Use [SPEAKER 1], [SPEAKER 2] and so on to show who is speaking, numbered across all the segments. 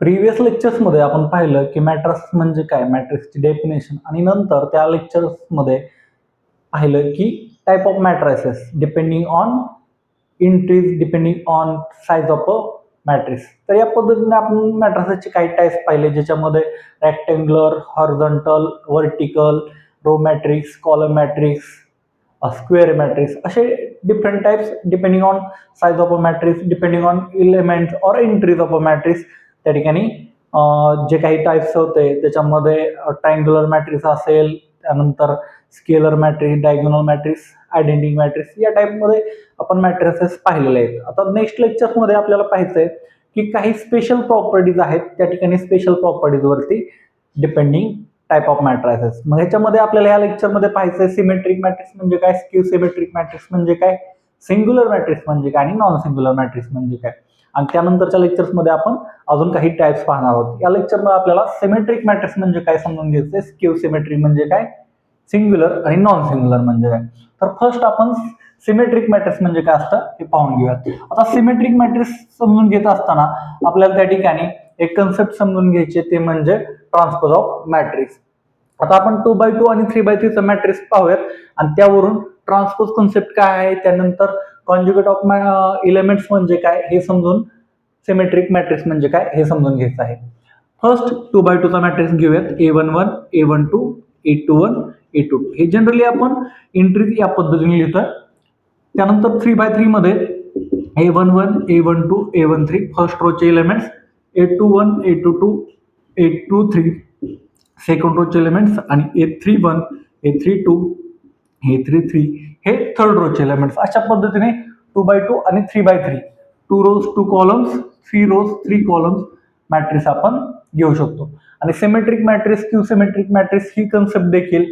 [SPEAKER 1] Previous लेक्चर्समध्ये आपण पाहिलं की मॅट्रिक्स म्हणजे काय, मॅट्रिक्सची डेफिनेशन, आणि नंतर त्या लेक्चर्समध्ये पाहिलं की type of matrices depending on entries, depending on size of a matrix. तर या पद्धतीने आपण मॅट्रिसेसचे काही टाइप्स पाहिले, ज्याच्यामध्ये rectangular, horizontal, vertical, row matrix, column matrix, square matrix, असे different types depending on size of a matrix, depending on elements or entries of a matrix. त्या ठिकाणी जे काही टाइप्स होते त्याच्यामध्ये ट्रायंग्युलर मॅट्रिक्स असेल, त्यानंतर scalar matrix, diagonal matrix, identity matrix, या टाइपमध्ये आपण मॅट्रिसेस पाहिलेले आहेत. आता नेक्स्ट लेक्चरमध्ये आपल्याला पाहायचंय की काही स्पेशल प्रॉपर्टीज आहेत, त्या ठिकाणी स्पेशल प्रॉपर्टीज वरती डिपेंडिंग टाइप ऑफ मॅट्रिसेस. मग ह्याच्यामध्ये आपल्याला या लेक्चरमध्ये पाहायचंय सिमेट्रिक मॅट्रिक्स म्हणजे काय, स्क्यू सिमेट्रिक मॅट्रिक्स म्हणजे काय, सिंग्युलर मॅट्रिक्स म्हणजे काय आणि नॉन सिंग्युलर मॅट्रिक्स म्हणजे काय. आणि त्यानंतरच्या लेक्चर्समध्ये आपण अजून काही टाइप्स पाहणार आहोत. या लेक्चरमध्ये आपल्याला सिमेट्रिक मॅट्रिक्स म्हणजे काय समजून घ्यायचंय, स्क्यू सिमेट्रिक म्हणजे काय, सिंग्युलर आणि नॉन सिंग्युलर म्हणजे काय. तर फर्स्ट आपण सिमेट्रिक मॅट्रिक्स म्हणजे काय असतं हे पाहून घेऊयात. आता सिमेट्रिक मॅट्रिक्स समजून घेत असताना आपल्याला त्या ठिकाणी एक कन्सेप्ट समजून घ्यायचे, ते म्हणजे ट्रान्सपोज ऑफ मॅट्रिक्स. आता आपण 2x2 आणि 3x3 चा मॅट्रिक्स पाहूयात आणि त्यावरून ट्रान्सपोज कन्सेप्ट काय आहे, त्यानंतर कॉन्जुगेट ऑफ एलिमेंट्स म्हणजे काय हे समजून सिमेट्रिक मॅट्रिक्स म्हणजे काय हे समजून घ्यायचं आहे. फर्स्ट 2x2 चा मॅट्रिक्स घेऊयात, a11, a12, a21, a22. हे जनरली आपण एंट्रीज या पद्धतीने लिहितोय. त्यानंतर 3x3 मध्ये a11, a12, a13 फर्स्ट रोचे elements, a21, a22, a23 second रोचे एलिमेंट्स आणि a31, a32, a33 हे थर्ड रोचे एलिमेंट्स. अशा पद्धतीने 2x2 आणि 3x3 2 rows 2 columns, 3 rows 3 columns matrix आपण घेऊ शकतो. आणि symmetric matrix, skew symmetric matrix ही कन्सेप्ट देखील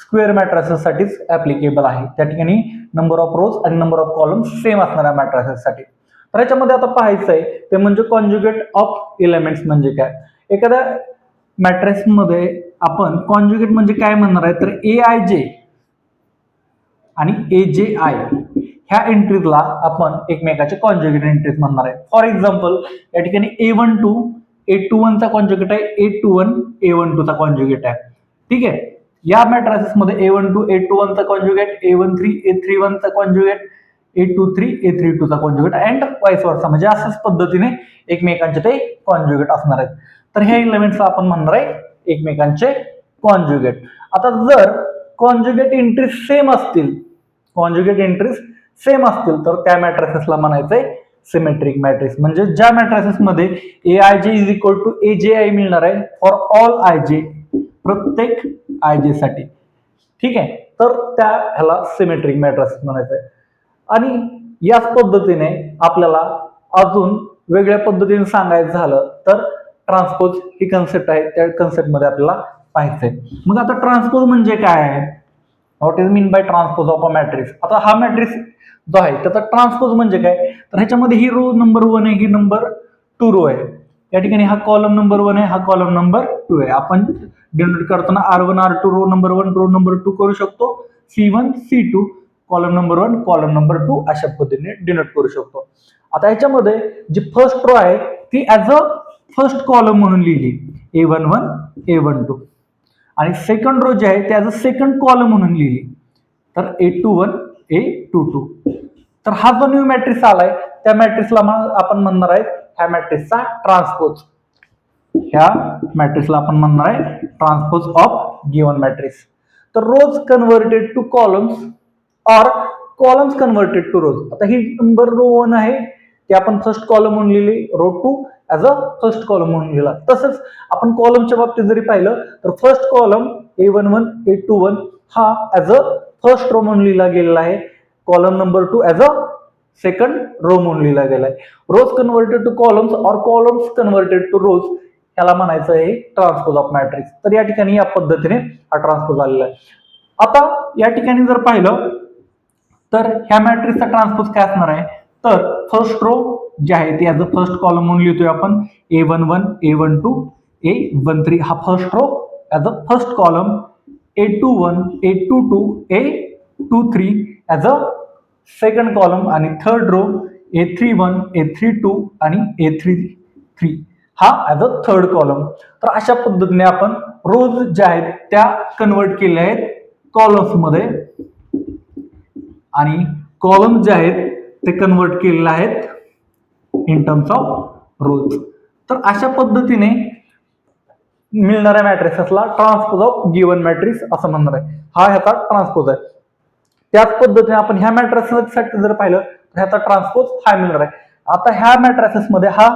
[SPEAKER 1] स्क्वेअर मॅट्रिसेस साठीच ऍप्लिकेबल आहे. त्या ठिकाणी नंबर ऑफ रोज आणि नंबर ऑफ कॉलम्स सेम असणाऱ्या मॅट्रिसेस साठी. तर याच्यामध्ये आता पाहायचंय ते म्हणजे कॉन्जुगेट ऑफ एलिमेंट्स म्हणजे काय. एखाद्या मॅट्रिक्स मध्ये आपण कॉन्जुगेट म्हणजे काय म्हणणार आहे, तर AIJ आणि AJI ह्या एंट्रीजला आपण एकमेकाचे कॉन्जुगेट एंट्रीज म्हणणार आहे. फॉर एक्झाम्पल या ठिकाणी A12 A21 चा कॉन्जुगेट आहे, A21 A12 चा कॉन्जुगेट आहे. ठीक आहे. या मॅट्रिसेस मध्ये A12 A21 चा कॉन्जुगेट, A13 A31 चा कॉन्जुगेट, A23 A32 चा कॉन्जुगेट अँड वाईस वर्सा, म्हणजे अशाच पद्धतीने एकमेकांचे ते कॉन्जुगेट असणार आहेत. तर ह्या एलिमेंट्सला आपण म्हणणार आहे एकमेकांचे कॉन्जुगेट. आता जर कॉन्जुगेट एंट्रीज सेम असतील, कॉन्जुगेट एंट्रीज सेम असतील तर त्या मॅट्रिसेसला म्हणायचंय सिमेट्रिक मॅट्रिक्स. म्हणजे ज्या मॅट्रिसेस मध्ये AIJ is equal to AJI मिळणार आहे फॉर ऑल IJ, प्रत्येक IJ साठी. ठीक आहे, तर त्या ह्याला सिमेट्रिक मॅट्रिक्स म्हणायचंय. आणि याच पद्धतीने आपल्याला अजून वेगळ्या पद्धतीने सांगायचं झालं तर ट्रान्सपोज ही कन्सेप्ट आहे, त्या कन्सेप्ट मध्ये आपल्याला पाहायचंय. मग आता ट्रान्सपोज म्हणजे काय आहे, what is mean by transpose of a matrix. आता हा मॅट्रिक्स जो आहे त्याचा ट्रान्सपोज म्हणजे काय, तर ह्याच्यामध्ये ही रो नंबर 1 आहे, ही नंबर 2 रो आहे. या ठिकाणी हा कॉलम नंबर 1 आहे, हा कॉलम नंबर 2 आहे. आपण डिनोट करताना R1 R2 row number 1 row number 2 करू शकतो, C1 C2 column number 1 column number 2 अशा पद्धतीने डिनोट करू शकतो. आता ह्याच्यामध्ये जी फर्स्ट रो आहे ती ऍज अ फर्स्ट कॉलम म्हणून लिहिली, A11 A12, आणि सेकंड रो जी आहे ती ऍज अ सेकंड कॉलम म्हणून लिहिली, तर A21 A22. तर हा जो न्यू मॅट्रिक्स आलाय त्या मॅट्रिक्सला आपण म्हणणार आहे ह्या मॅट्रिक्सचा ट्रान्सपोज. ह्या मॅट्रिक्सला आपण म्हणणार आहे ट्रान्सपोज ऑफ गिवन मॅट्रिक्स. तर rows converted to columns or columns converted to rows. आता ही नंबर रो 1 आहे ती आपण फर्स्ट कॉलम म्हणून लिहिली, row 2 as a first column म्हणून लिहिला. तसंच आपण कॉलमच्या बाबतीत जरी पाहिलं तर फर्स्ट कॉलम A11 A21 हा ऍज अ फर्स्ट रो म्हणून लिहिला गेलेला आहे, column number 2 as a second row म्हणून लिहिला गेलाय. Rows converted to columns or columns converted to rows ह्याला म्हणायचं आहे ट्रान्सपोज ऑफ मॅट्रिक्स. तर या ठिकाणी या पद्धतीने हा ट्रान्सपोज आलेला आहे. आता या ठिकाणी जर पाहिलं तर ह्या मॅट्रिक्सचा ट्रान्सपोज काय असणार आहे, तर फर्स्ट रो जे आहे ती ऍज अ फर्स्ट कॉलम म्हणून लिहितोय आपण, A11 A12 A13 हा first row as a first column, A21 A22 A23 as a second column, आणि थर्ड रो A31 A32 आणि A33 हा ॲज अ थर्ड कॉलम. तर अशा पद्धतीने आपण रोज ज्या आहेत त्या कन्वर्ट केल्या आहेत कॉलम्समध्ये आणि कॉलम जे आहेत ते कन्वर्ट केलेले आहेत इन टर्म्स ऑफ रोज. तर अशा पद्धतीने मिळणाऱ्या मॅट्रिसेसला ट्रान्सपोज ऑफ गिवन मॅट्रिक्स असं म्हणणार आहे. हा ह्याचा ट्रान्सपोज आहे. त्याच पद्धतीने आपण ह्या मॅट्रिसेससाठी जर पाहिलं तर ह्याचा ट्रान्सपोज हा मिळणार आहे. आता ह्या मॅट्रिसेस मध्ये हा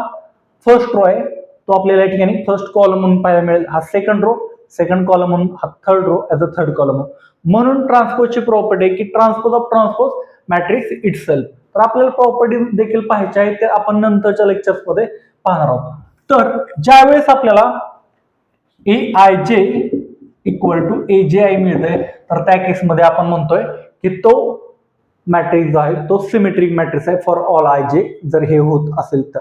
[SPEAKER 1] फर्स्ट रो आहे, तो आपल्याला या ठिकाणी फर्स्ट कॉलम म्हणून पाहायला मिळेल. हा सेकंड रो, सेकंड कॉलम म्हणून, हा third row as a third column. म्हणून ट्रान्सपोजची प्रॉपर्टी आहे की transpose of transpose matrix itself. तर आपल्याला प्रॉपर्टी देखील पाहायची आहे, ते आपण नंतरच्या लेक्चर्स मध्ये पाहणार आहोत. तर ज्यावेळेस आपल्याला AIJ इक्वल टू AJI मिळतंय तर त्या केसमध्ये आपण म्हणतोय की तो मॅट्रिक्स जो आहे तो सिमेट्रिक मॅट्रिक्स आहे फॉर ऑल IJ जर हे होत असेल तर.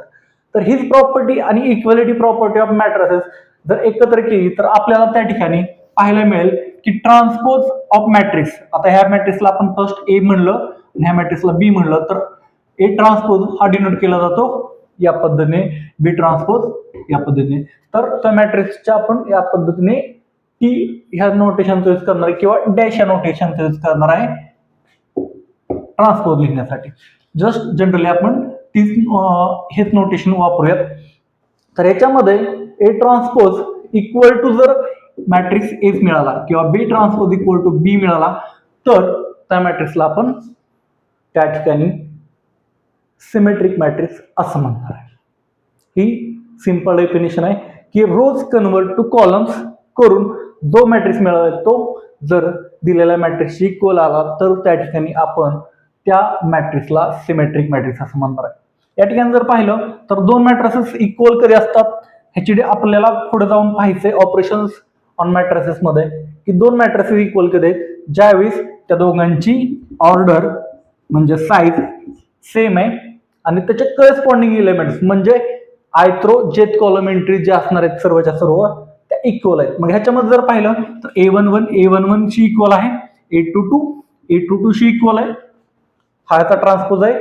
[SPEAKER 1] तर हीच प्रॉपर्टी आणि इक्वॅलिटी प्रॉपर्टी ऑफ मॅट्रिसेस जर एकत्र केली तर आपल्याला त्या ठिकाणी पाहायला मिळेल की ट्रान्सपोज ऑफ मॅट्रिक्स, आता ह्या मॅट्रिक्सला आपण फर्स्ट A म्हणलं आणि ह्या मॅट्रिक्सला B म्हणलं तर A ट्रान्सपोज हा डिनोट केला जातो या पद्धतीने, B ट्रान्सपोज या पद्धतीने. तर त्या मॅट्रिक्सच्या आपण या पद्धतीने टी ह्या नोटेशनचा यूज करणार आहे किंवा डॅश या नोटेशनचा यूज करणार आहे ट्रान्सपोज लिहिण्यासाठी. जस्ट जनरली आपण हेच नोटेशन वापरूयात. तर याच्यामध्ये A ट्रान्सपोज इक्वल टू जर मॅट्रिक्स A मिळाला किंवा B transpose equal to B मिळाला तर त्या मॅट्रिक्सला आपण त्या ठिकाणी सिमेट्रिक मॅट्रिक्स असं म्हणणार आहे. ही सिंपल डेफिनेशन आहे की रोज कन्वर्ट टू कॉलम्स करून जो मॅट्रिक्स मिळाला तो जर दिलेल्या मॅट्रिक्सशी इक्वल आला तर त्या ठिकाणी आपण त्या मॅट्रिक्सला सिमेट्रिक मॅट्रिक्स असं म्हणणार आहे. या ठिकाणी जर पाहिलं तर दोन मॅट्रिसेस इक्वल कधी असतात ह्याची आपल्याला पुढे जाऊन पाहायचंय ऑपरेशन्स ऑन मॅट्रिसेस मध्ये की दोन मॅट्रिसेस इक्वल कधी आहेत, ज्यावेळेस त्या दोघांची ऑर्डर म्हणजे साईज सेम आहे आणि त्याचे करस्पॉन्डिंग एलिमेंट्स म्हणजे आयथ्रो जेथ कॉलम एंट्री जे असणार आहेत सर्वच्या सर्व त्या इक्वल आहेत. मग ह्याच्यामध्ये जर पाहिलं तर A11 शी इक्वल आहे, A22 शी इक्वल आहे. हा याचा ट्रान्सपोज आहे.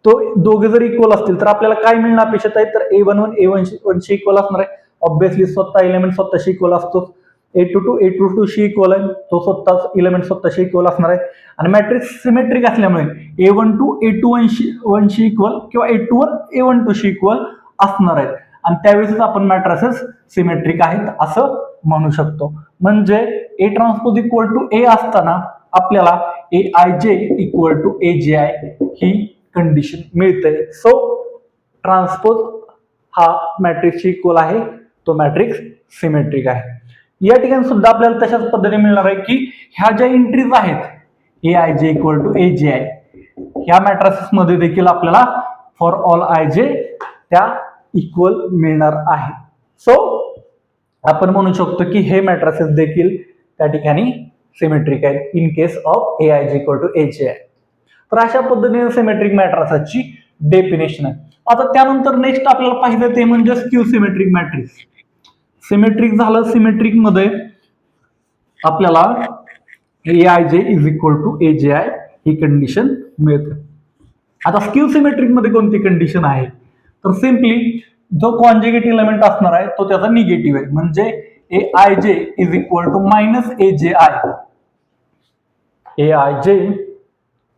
[SPEAKER 1] तो दोघे जर इक्वल असतील तर आपल्याला काय मिळणं अपेक्षित आहे तर A11 शी इक्वल असणार आहे. ऑब्व्हियसली स्वतः एलिमेंट स्वतःशी इक्वल असतो. A22 शी इक्वल आहे, तो स्वतःच एलिमेंट स्वतःशी इक्वल असणार आहे. आणि मॅट्रिक्स सिमेट्रिक असल्यामुळे A12 A21 शी इक्वल किंवा A21 A12 शी इक्वल असणार आहेत आणि त्यावेळेस आपण मॅट्रिसेस सिमेट्रिक आहेत असं म्हणू शकतो. म्हणजे A transpose equal to A असताना आपल्याला AIJ इक्वल टू AJI ही कंडिशन मिळते. सो ट्रान्सपोज हा मॅट्रिक्सची इक्वल आहे, तो मॅट्रिक्स सिमेट्रिक आहे. या ठिकाणी सुद्धा आपल्याला तशाच पद्धतीने मिळणार आहे की ह्या ज्या एंट्रीज आहेत AIJ इक्वल टू AJI ह्या मॅट्रिसेस मध्ये देखील आपल्याला फॉर ऑल IJ त्या इक्वल मिळणार आहे. सो आपण म्हणू शकतो की हे मॅट्रिसेस देखील त्या ठिकाणी सिमेट्रिक आहेत in case of AIJ equal to AJI. तर अशा पद्धतीने सिमेट्रिक मॅट्रिसेसची डेफिनेशन आहे. आता त्यानंतर नेक्स्ट आपल्याला पाहिजे ते म्हणजे स्क्यू सिमेट्रिक मॅट्रिक्स. सिमेट्रिक झालं, सिमेट्रिक मध्ये आपल्याला AIJ is equal to AJI ही कंडिशन मिळते. आता स्क्यू सिमेट्रिक मध्ये कोणती कंडिशन आहे तर सिम्पली जो कॉन्जुगेट एलिमेंट असणार आहे तो त्याचा निगेटिव्ह आहे, म्हणजे AIJ is equal to minus AJI. AIJ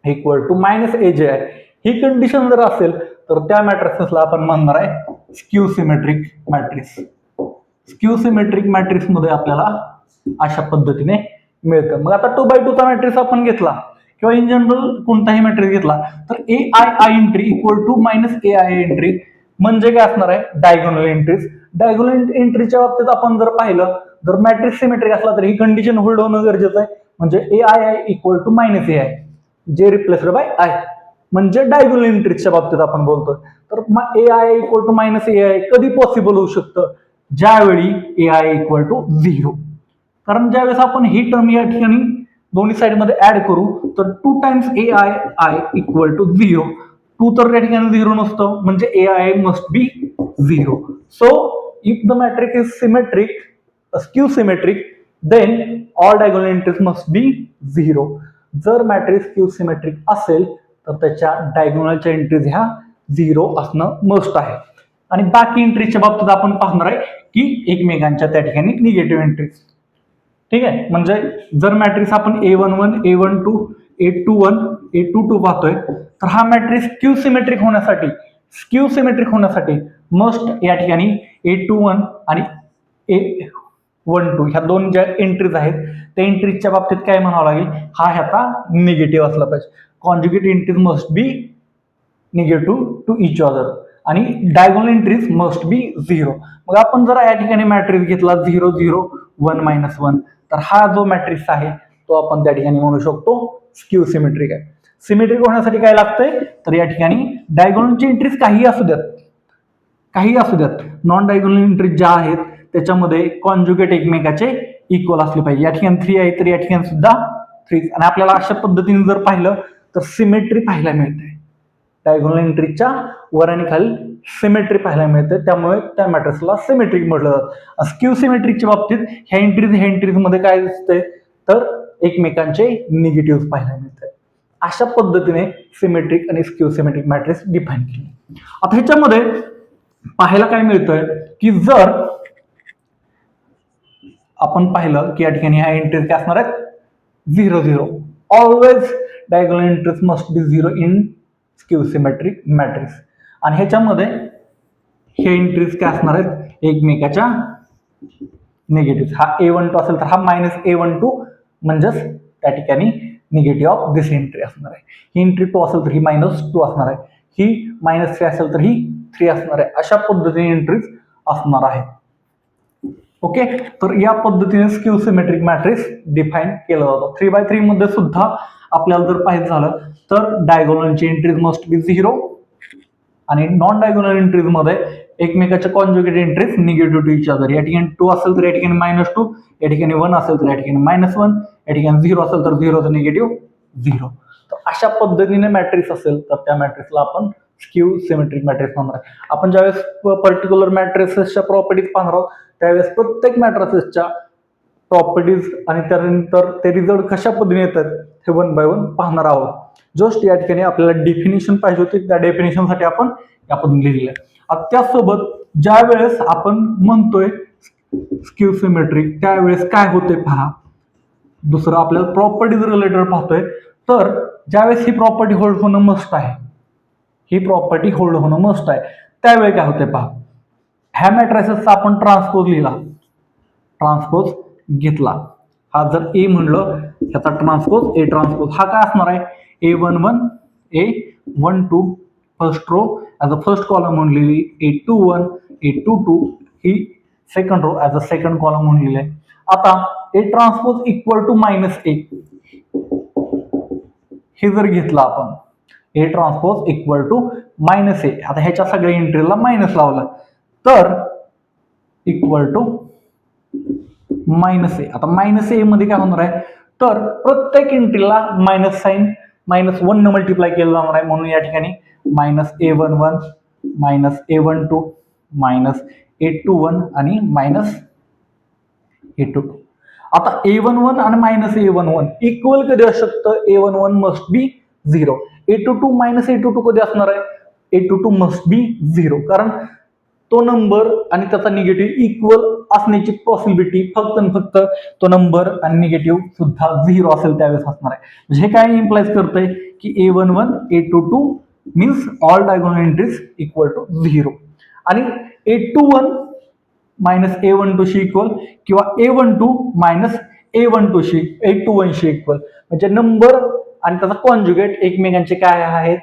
[SPEAKER 1] equal to minus AJI ही कंडिशन जर असेल तर त्या मॅट्रिक्सला आपण म्हणणार आहे skew symmetric matrix. Skew symmetric matrix मध्ये आपल्याला अशा पद्धतीने मिळतं. मग आता 2x2 चा मॅट्रिक्स आपण घेतला किंवा इन जनरल कोणताही मॅट्रिक्स घेतला तर AII entry equal to minus AI entry म्हणजे काय असणार आहे डायगोनल एंट्रीज. डायगोनल एंट्रीच्या बाबतीत आपण जर पाहिलं तर मॅट्रिक्स सिमेट्रिक असला तर ही कंडिशन होल्ड होणं गरजेचं आहे, म्हणजे AII equal to minus AI जे रिप्लेस्ड बाय I म्हणजे डायगोनल एंट्रीजच्या बाबतीत आपण बोलतोय. तर AII equal to minus AI कधी पॉसिबल होऊ शकतं ज्यावेळी AI इक्वल टू 0. कारण ज्यावेळेस आपण ही टर्म या ठिकाणी दोन्ही साइड मध्ये ऍड करू तर 2 टाइम्स AII इक्वल टू 0. 2 तर या ठिकाणी 0 नसतं म्हणजे AII must be 0. So if the matrix is symmetric skew symmetric then all diagonal entries must be 0. जर मॅट्रिक्स स्क्यू सिमेट्रिक असेल तर त्याच्या डायगोनलच्या एंट्रीज ह्या 0 असणं मस्ट आहे. आणि बाकी एंट्रीजच्या बाबतीत आपण पाहणार आहे की एकमेकांच्या त्या ठिकाणी निगेटिव्ह एंट्रीज. ठीक आहे, म्हणजे जर मॅट्रिक्स आपण A11, A12, A21, A22 पाहतोय, तर हा मॅट्रिक्स स्क्यू सिमेट्रिक होण्यासाठी मस्ट या ठिकाणी A21 आणि A12 ह्या दोन ज्या एंट्रीज आहेत त्या एंट्रीजच्या बाबतीत काय म्हणावं लागेल, हा ह्याचा निगेटिव्ह असला पाहिजे. Conjugate entries must be negative to each other आणि डायगोनल एंट्रीज मस्ट बी 0. मग आपण जर या ठिकाणी मॅट्रिक्स घेतला 0 0 1 -1, तर हा जो मॅट्रिक्स आहे तो आपण त्या ठिकाणी म्हणू शकतो स्क्यू सिमेट्रिक आहे. सिमेट्रिक होण्यासाठी काय लागतंय, तर या ठिकाणी डायगोनलची एंट्रीज काही असू द्यात, नॉन डायगोनल एंट्रीज ज्या आहेत त्याच्यामध्ये कॉन्जुगेट एकमेकाचे इक्वल असले पाहिजे. या ठिकाणी 3 आहे तर या ठिकाणी सुद्धा 3, आणि आपल्याला अशा पद्धतीने जर पाहिलं तर सिमेट्री पाहायला मिळते. डायगोनल एंट्रीजच्या वर आणि खाली सिमेट्री पाहायला मिळते, त्यामुळे त्या मॅट्रिक्सला सिमेट्रिक म्हटलं जातं. स्क्यू सिमेट्रिकच्या बाबतीत ह्या एंट्रीज मध्ये काय दिसतंय, तर एकमेकांचे निगेटिव्ह पाहायला मिळते. अशा पद्धतीने सिमेट्रिक आणि स्क्यू सिमेट्रिक मॅट्रिक्स डिफाईन केले. आता ह्याच्यामध्ये पाहायला काय मिळतंय की जर आपण पाहिलं की या ठिकाणी ह्या एंट्रीज काय असणार आहेत 0 0, always diagonal entries must be 0 in skew symmetric matrix. आणि ह्याच्यामध्ये हे एंट्रीज काय असणार आहेत एकमेकाच्या निगेटिव्ह. हा A12 असेल तर हा -A12 म्हणजेच त्या ठिकाणी निगेटिव्ह ऑफ दिस एंट्री असणार आहे. ही एंट्री 2 असेल तर ही -2 असणार आहे, ही -3 असेल तर ही 3 असणार आहे. अशा पद्धतीने एंट्रीज असणार आहे. ओके, तर या पद्धतीने स्क्यू सिमेट्रिक मॅट्रिक्स डिफाईन केलं जातं. 3x3 मध्ये सुद्धा आपल्याला जर पाहिजे झालं तर डायगोनलची एंट्रीज मस्ट बी 0 आणि नॉन डायगोनल एंट्रीज मध्ये एकमेकाच्या conjugate entries negative to each other. या ठिकाणी 2 असेल तर या ठिकाणी -2, या ठिकाणी 1 असेल तर या ठिकाणी -1, या ठिकाणी 0 असेल तर 0 निगेटिव्ह 0. तर अशा पद्धतीने मॅट्रिक्स असेल तर त्या मॅट्रिक्सला आपण स्क्यू सिमेट्रिक मॅट्रिक्स म्हणणार आहे. आपण ज्यावेळेस पर्टिक्युलर मॅट्रिक्सच्या प्रॉपर्टीज पाहणार आहोत त्यावेळेस प्रत्येक मॅट्रिक्सच्या प्रॉपर्टीज आणि त्यानंतर ते रिझल्ट कशा पद्धतीने येतात हे 1 बाय 1 पाहणार आहोत. जस्ट या ठिकाणी आपल्याला डेफिनेशन पाहिजे होती, त्या डेफिनेशनसाठी आपण या पद्धतीने लिहिलं आहे. त्याचसोबत ज्या वेळेस आपण म्हणतोय स्क्यू सिमेट्रिक त्यावेळेस काय होते पहा. दुसरं आपल्याला प्रॉपर्टीज रिलेटेड पाहतोय, तर ज्यावेळेस ही प्रॉपर्टी होल्ड होणं मस्ट आहे, त्यावेळी काय होते पहा. ह्या मॅट्रिक्सचा आपण ट्रान्सपोज लिहिला, ट्रान्सपोज घेतला, हा जर ए म्हणलं ह्याचा ट्रान्सपोज A ट्रान्सपोज हा काय असणार आहे A11 A12 first row as a first column म्हणून लिहिली, A21 A22 ही second row as a second column म्हणून लिहिले. आता A transpose equal to -A हे जर घेतलं आपण, A transpose equal to -A, आता ह्याच्या सगळ्या एंट्रीला मायनस लावलं तर इक्वल टू -A. आता -A मध्ये काय होणार आहे, तर प्रत्येक एंट्रीला मायनस साइन -1 न मल्टिप्लाय केलं जाणार आहे, म्हणून या ठिकाणी -A11 -A12 -A21 आणि -A22. आता A11 आणि -A11 इक्वल कधी असू शकतं, A11 must be 0, A22 -A22 कधी असणार आहे, A22 मस्ट बी 0, कारण तो नंबर आणि त्याचा निगेटिव्ह इक्वल असण्याची पॉसिबिलिटी फक्त तो नंबर आणि निगेटिव्ह सुद्धा 0 असेल त्यावेळेस असणार आहे. म्हणजे हे काय इम्प्लाइज करतंय की A11 A22 means all diagonal entries equal to 0 आणि A21 -A12 शी इक्वल किंवा A12 -A12 शी A21 शी इक्वल, म्हणजे नंबर आणि त्याचा कॉन्जुगेट एकमेकांचे काय आहेत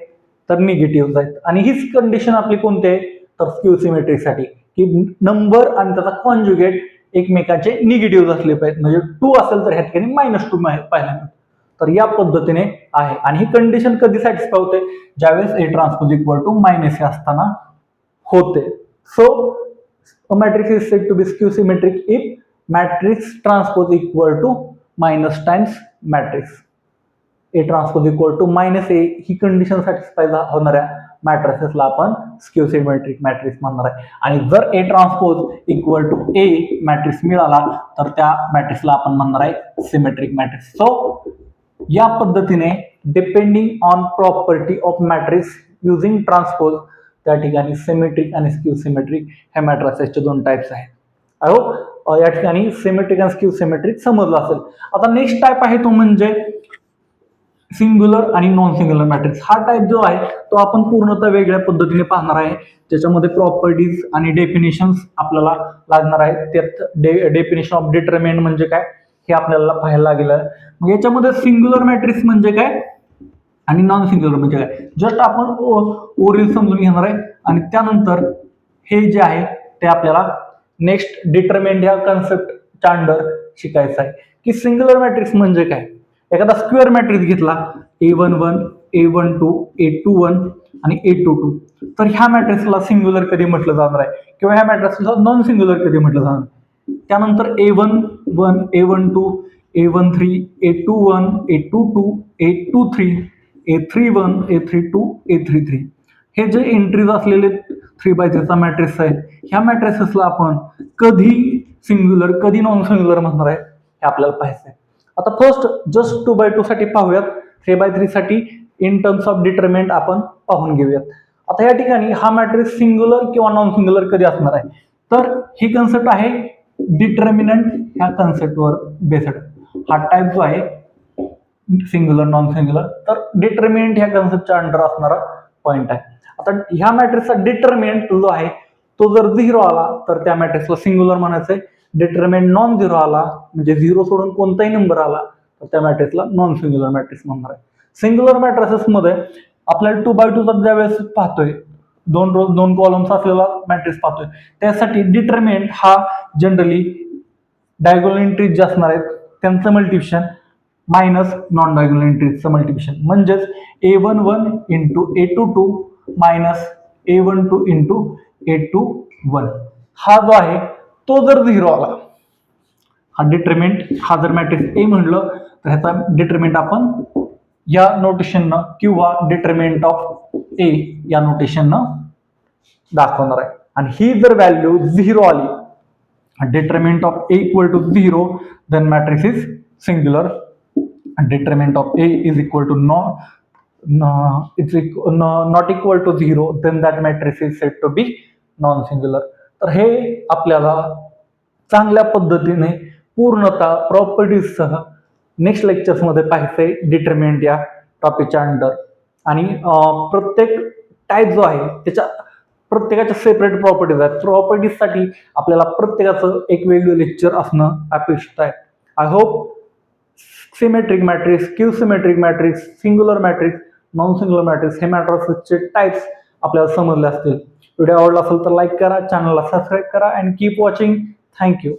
[SPEAKER 1] तर निगेटिव्ह आहेत. आणि हीच कंडिशन आपली कोणती आहे तर स्क्यू सिमेट्रिकसाठी, की नंबर आणि त्याचा कॉन्जुगेट एकमेकांचे निगेटिव्ह असले पाहिजे, म्हणजे 2 असेल तर ह्या ठिकाणी -2 पाहायला मिळतं. तर या पद्धतीने आहे. आणि ही कंडिशन कधी सॅटिस्फाय होते, ज्यावेळेस A transpose equal to -A असताना होते. So a matrix is said to be skew symmetric if matrix transpose equal to minus times matrix. A transpose equal to -A ही कंडिशन सॅटिस्फाय होणाऱ्या मॅट्रिक्सला आपण skew symmetric matrix म्हणणार आहे. आणि जर A transpose equal to A matrix मिळाला तर त्या मॅट्रिक्सला आपण म्हणणार आहे सिमेट्रिक मॅट्रिक्स. सो या पद्धतीने depending on property of matrix using transpose त्या ठिकाणी सिमेट्रिक आणि स्क्यू सिमेट्रिक ह्या मॅट्रिसेसचे 2 टाइप्स आहेत. आय होप या ठिकाणी सिमेट्रिक आणि स्क्यू सिमेट्रिक समजलं असेल. आता नेक्स्ट टाइप आहे तो म्हणजे सिंग्युलर आणि नॉन सिंग्युलर मॅट्रिक्स. हा टाइप जो आहे तो आपण पूर्णतः वेगळ्या पद्धतीने पाहणार आहे, ज्याच्यामध्ये प्रॉपर्टीज आणि डेफिनेशन्स आपल्याला लागणार आहेत. त्यात डेफिनेशन ऑफ डिटर्मिनंट म्हणजे काय हे आपल्याला पाहायला लागेल. मग याच्यामध्ये सिंग्युलर मॅट्रिक्स म्हणजे काय आणि नॉन सिंग्युलर म्हणजे काय जस्ट आपण ओरिजिन समजून घेणार आहे आणि त्यानंतर हे जे आहे ते आपल्याला नेक्स्ट डिटर्मिनंट या कन्सेप्टच्या अंडर शिकायचं आहे की सिंग्युलर मॅट्रिक्स म्हणजे काय. एखादा स्क्वेअर मॅट्रिक्स घेतला A11, A12, A21 आणि A22 तर ह्या मॅट्रिक्सला सिंग्युलर कधी म्हटलं जाणार आहे किंवा ह्या मॅट्रिक्सला नॉन सिंग्युलर कधी म्हटलं जाणार आहे. त्यानंतर A11, A12, A13, A21, A22, A23, A31, A32, A33 हे जे एंट्रीज असलेले 3x3 चा मॅट्रिक्स आहे ह्या मॅट्रिक्सला आपण कधी सिंग्युलर कधी नॉन सिंग्युलर म्हणणार आहे हे आपल्याला पाहायचं आहे. आता फर्स्ट जस्ट 2x2 साठी पाहूयात. 3x3 साठी इन टर्म्स ऑफ डिटर्मिनंट आपण पाहून घेऊयात. आता या ठिकाणी हा मॅट्रिक्स सिंग्युलर किंवा नॉन सिंग्युलर कधी असणार आहे तर ही कन्सेप्ट आहे डिटर्मिनंट ह्या कन्सेप्टवर बेस्ड. हा टाइप जो आहे सिंग्युलर नॉन सिंग्युलर तर डिटर्मिनंट ह्या कन्सेप्टच्या अंडर असणारा पॉइंट आहे. आता ह्या मॅट्रिक्सचा डिटर्मिनंट जो आहे तो जर 0 आला तर त्या मॅट्रिक्सला सिंग्युलर म्हणायचंय. डिटर्मिनंट नॉन 0 आला म्हणजे 0 सोडून कोणताही नंबर आला तर त्या मॅट्रिक्सला नॉन सिंग्युलर मॅट्रिक्स म्हणणार आहे. सिंग्युलर मॅट्रिसेस मध्ये आपल्याला 2x2 चा ज्यावेळेस पाहतोय 2 कॉलम्स असलेला मॅट्रिक्स पाहतोय त्यासाठी डिटर्मिनंट हा जनरली डायगोनल एंट्रीज जे असणार आहेत त्यांचं मल्टिप्लिकेशन मायनस नॉन डायगोनल एंट्रीजचं मल्टिप्लिकेशन म्हणजेच A11 into A22 minus A12 into A21 हा जो आहे तो जर 0 आला हा डिटर्मिनंट हा जर मॅट्रिक्स A म्हणलं तर ह्याचा डिटर्मिनंट आपण या नोटेशननं किंवा डिटर्मिनंट ऑफ A या नोटेशननं दाखवणार आहे. आणि ही जर व्हॅल्यू 0 आली determinant of A equal to 0 then matrix is singular. Determinant of A is equal to not equal to 0 then that matrix is said to be non singular. तर हे आपल्याला चांगल्या पद्धतीने पूर्णतः प्रॉपर्टीज सह नेक्स्ट लेक्चर्स मध्ये पाहायचे डिटर्मिनंट या टॉपिकच्या अंडर. आणि प्रत्येक टाइप जो आहे त्याच्या प्रत्येकाच्या सेपरेट प्रॉपर्टीज आहेत. प्रॉपर्टीजसाठी आपल्याला प्रत्येकाचं एक वेगळं लेक्चर असणं अपेक्षित आहे. I hope symmetric matrix, skew symmetric matrix, singular matrix, non singular matrix हे मॅट्रिक्सचे टाइप्स आपल्याला समजले असतील. व्हिडिओ आवडला असेल तर लाईक करा, चॅनलला सबस्क्राईब करा अँड कीप वॉचिंग. थँक्यू.